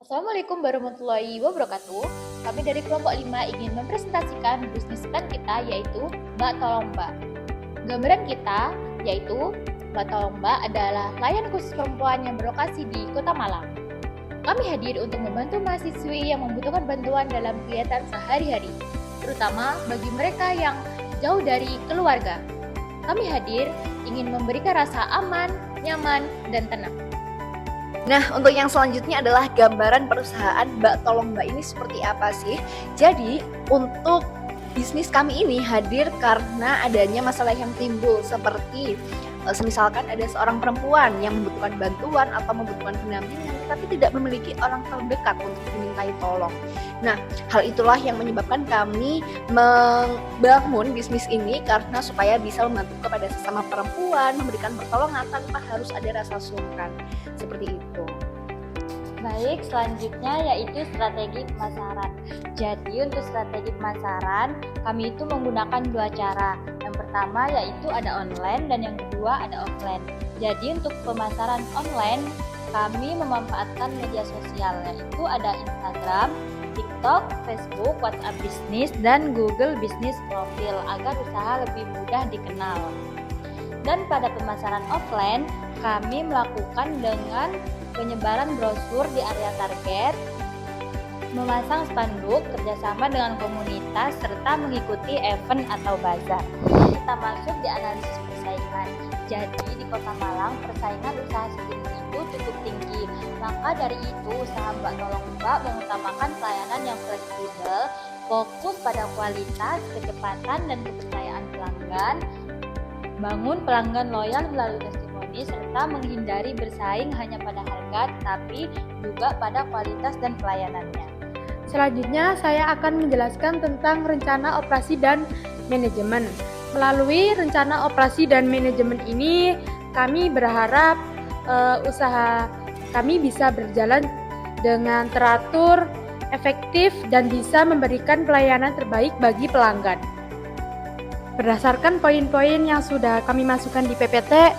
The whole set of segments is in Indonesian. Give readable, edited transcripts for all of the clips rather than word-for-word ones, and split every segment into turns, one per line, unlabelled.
Assalamualaikum warahmatullahi wabarakatuh. Kami dari kelompok 5 ingin mempresentasikan bisnis plan kita yaitu Mbak Tolong Mbak. Gambaran kita yaitu Mbak Tolong Mbak adalah layanan khusus perempuan yang berlokasi di Kota Malang. Kami hadir untuk membantu mahasiswi yang membutuhkan bantuan dalam kegiatan sehari-hari, terutama bagi mereka yang jauh dari keluarga. Kami hadir ingin memberikan rasa aman, nyaman, dan tenang.
Nah, untuk yang selanjutnya adalah gambaran perusahaan Mbak Tolong Mbak ini seperti apa sih? Jadi, untuk bisnis kami ini hadir karena adanya masalah yang timbul seperti semisalkan ada seorang perempuan yang membutuhkan bantuan atau membutuhkan pendampingan tapi tidak memiliki orang terdekat untuk dimintai tolong. Nah, hal itulah yang menyebabkan kami membangun bisnis ini karena supaya bisa membantu kepada sesama perempuan, memberikan pertolongan tanpa harus ada rasa sungkan. Seperti itu.
Baik, selanjutnya yaitu strategi pemasaran. Jadi untuk strategi pemasaran, kami itu menggunakan dua cara. Yang pertama yaitu ada online dan yang kedua ada offline. Jadi untuk pemasaran online, kami memanfaatkan media sosial yaitu ada Instagram, TikTok, Facebook, WhatsApp Business, dan Google Business Profile agar usaha lebih mudah dikenal. Dan pada pemasaran offline, kami melakukan dengan penyebaran brosur di area target, memasang spanduk, kerjasama dengan komunitas, serta mengikuti event atau bazar. Kita masuk di analisis persaingan. Jadi di Kota Malang, persaingan usaha sejenis itu cukup tinggi. Maka dari itu, usaha Mbak Tolong Mbak mengutamakan pelayanan yang fleksibel, fokus pada kualitas, kecepatan, dan kepercayaan pelanggan, bangun pelanggan loyal melalui testimoni, serta menghindari bersaing hanya pada harga, tapi juga pada kualitas dan pelayanannya.
Selanjutnya, saya akan menjelaskan tentang rencana operasi dan manajemen. Melalui rencana operasi dan manajemen ini, kami berharap usaha kami bisa berjalan dengan teratur, efektif, dan bisa memberikan pelayanan terbaik bagi pelanggan. Berdasarkan poin-poin yang sudah kami masukkan di PPT,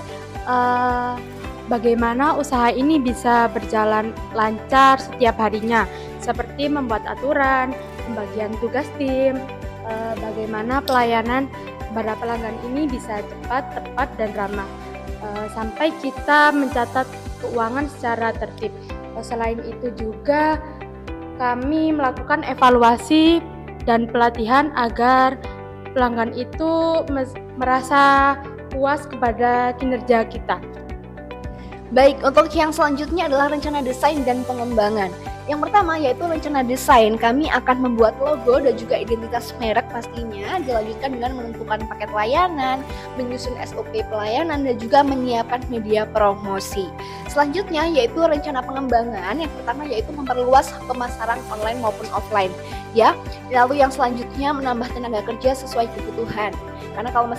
bagaimana usaha ini bisa berjalan lancar setiap harinya, seperti membuat aturan, pembagian tugas tim, bagaimana pelayanan pada pelanggan ini bisa cepat, tepat, dan ramah, sampai kita mencatat keuangan secara tertib. Selain itu juga kami melakukan evaluasi dan pelatihan agar pelanggan itu merasa puas kepada kinerja kita.
Baik, untuk yang selanjutnya adalah rencana desain dan pengembangan. Yang pertama yaitu rencana desain. Kami akan membuat logo dan juga identitas merek pastinya, dilanjutkan dengan menentukan paket layanan, menyusun SOP pelayanan, dan juga menyiapkan media promosi. Selanjutnya yaitu rencana pengembangan. Yang pertama yaitu memperluas pemasaran online maupun offline. Ya, lalu yang selanjutnya menambah tenaga kerja sesuai kebutuhan. Karena kalau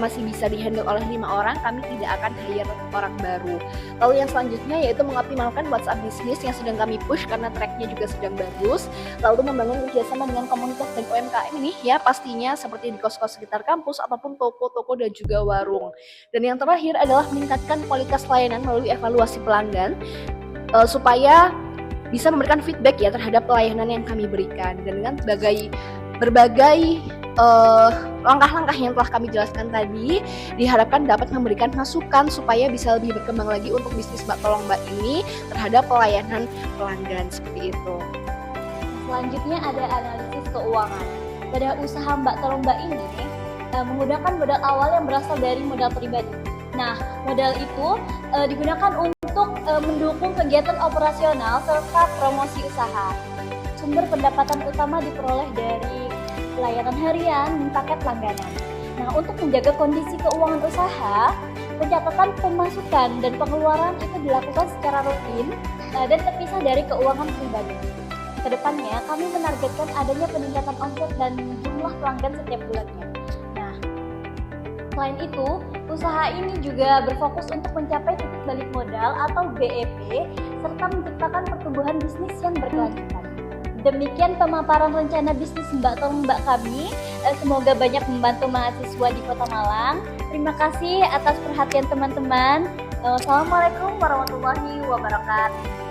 masih bisa dihandle oleh 5 orang, kami tidak akan hire orang baru. Lalu yang selanjutnya yaitu mengoptimalkan WhatsApp Business yang sedang kami push karena tracknya juga sedang bagus. Lalu membangun kerjasama dengan komunitas dan UMKM ini ya pastinya seperti di kos-kos sekitar kampus ataupun toko-toko dan juga warung. Dan yang terakhir adalah meningkatkan kualitas layanan melalui evaluasi pelanggan supaya bisa memberikan feedback ya terhadap pelayanan yang kami berikan. Dan dengan berbagai langkah-langkah yang telah kami jelaskan tadi diharapkan dapat memberikan masukan supaya bisa lebih berkembang lagi untuk bisnis Mbak Tolong Mbak ini terhadap pelayanan pelanggan seperti itu.
Selanjutnya ada analisis keuangan. Pada usaha Mbak Tolong Mbak ini menggunakan modal awal yang berasal dari modal pribadi. Nah, modal itu digunakan untuk mendukung kegiatan operasional serta promosi usaha. Sumber pendapatan utama diperoleh dari pelayanan harian dan paket langganan. Nah, untuk menjaga kondisi keuangan usaha, pencatatan pemasukan dan pengeluaran itu dilakukan secara rutin dan terpisah dari keuangan pribadi. Kedepannya, kami menargetkan adanya peningkatan omset dan jumlah pelanggan setiap bulannya. Nah, selain itu, usaha ini juga berfokus untuk mencapai titik balik modal atau BEP serta menciptakan pertumbuhan bisnis yang berkelanjutan. Demikian pemaparan rencana bisnis Mbak Tolong Mbak kami. Semoga banyak membantu mahasiswa di Kota Malang. Terima kasih atas perhatian teman-teman. Assalamualaikum warahmatullahi wabarakatuh.